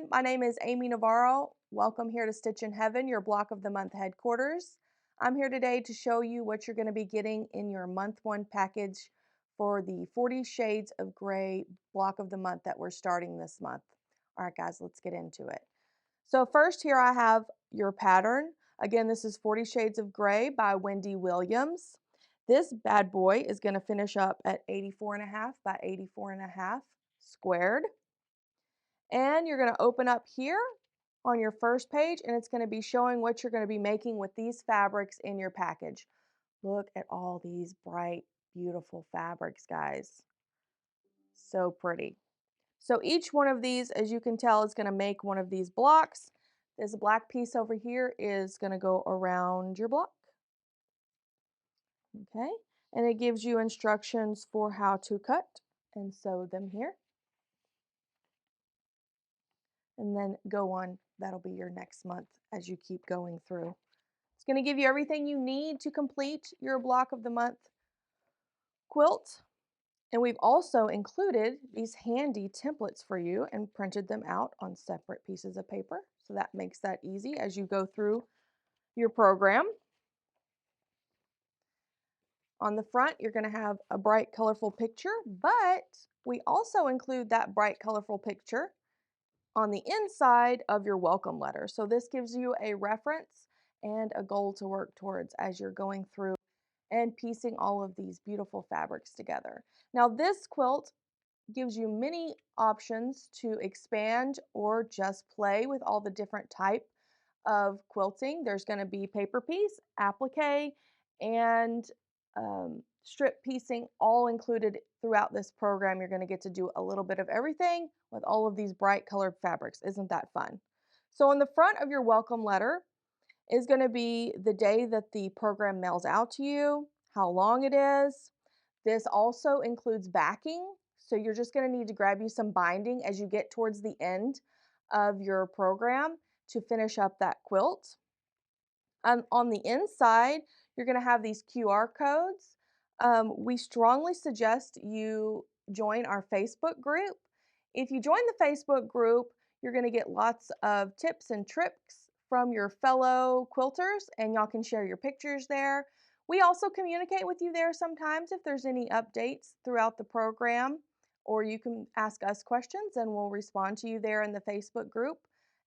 My name is Amy Navarro. Welcome here to Stitch in Heaven, your Block of the Month headquarters. I'm here today to show you what you're going to be getting in your month one package for the 40 Shades of Gray Block of the Month that we're starting this month. All right, guys, let's get into it. So first here I have your pattern. Again, this is 40 Shades of Gray by Wendy Williams. This bad boy is going to finish up at 84.5 by 84.5 squared. And you're going to open up here on your first page and it's going to be showing what you're going to be making with these fabrics in your package. Look at all these bright, beautiful fabrics, guys. So pretty. So each one of these, as you can tell, is going to make one of these blocks. This black piece over here is going to go around your block. Okay, and it gives you instructions for how to cut and sew them here. And then go on. That'll be your next month as you keep going through. It's going to give you everything you need to complete your block of the month quilt. And we've also included these handy templates for you and printed them out on separate pieces of paper. So that makes that easy as you go through your program. On the front, you're going to have a bright, colorful picture, but we also include that bright, colorful picture on the inside of your welcome letter. So this gives you a reference and a goal to work towards as you're going through and piecing all of these beautiful fabrics together. Now this quilt gives you many options to expand or just play with all the different type of quilting. There's going to be paper piece, applique, and strip piecing all included throughout this program. You're going to get to do a little bit of everything with all of these bright colored fabrics. Isn't that fun? So on the front of your welcome letter is going to be the day that the program mails out to you, how long it is. This also includes backing. So you're just going to need to grab you some binding as you get towards the end of your program to finish up that quilt. On the inside, you're going to have these QR codes. We strongly suggest you join our Facebook group. If you join the Facebook group, you're going to get lots of tips and tricks from your fellow quilters, and y'all can share your pictures there. We also communicate with you there sometimes if there's any updates throughout the program, or you can ask us questions and we'll respond to you there in the Facebook group.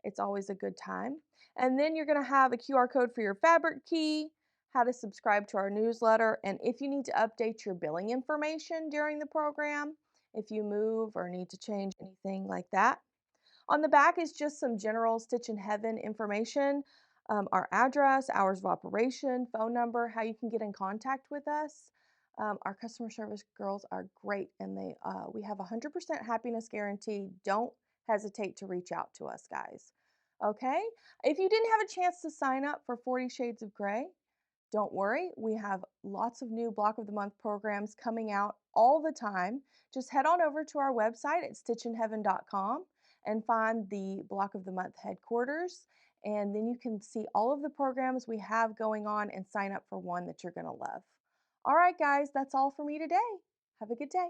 It's always a good time. And then you're going to have a QR code for your fabric key, how to subscribe to our newsletter, and if you need to update your billing information during the program, if you move or need to change anything like that. On the back is just some general Stitch in Heaven information, our address, hours of operation, phone number, how you can get in contact with us. Our customer service girls are great, and we have a 100% happiness guarantee. Don't hesitate to reach out to us, guys. Okay? If you didn't have a chance to sign up for 40 Shades of Gray, don't worry. We have lots of new Block of the Month programs coming out all the time. Just head on over to our website at stitchinheaven.com and find the Block of the Month headquarters. And then you can see all of the programs we have going on and sign up for one that you're going to love. All right, guys, that's all for me today. Have a good day.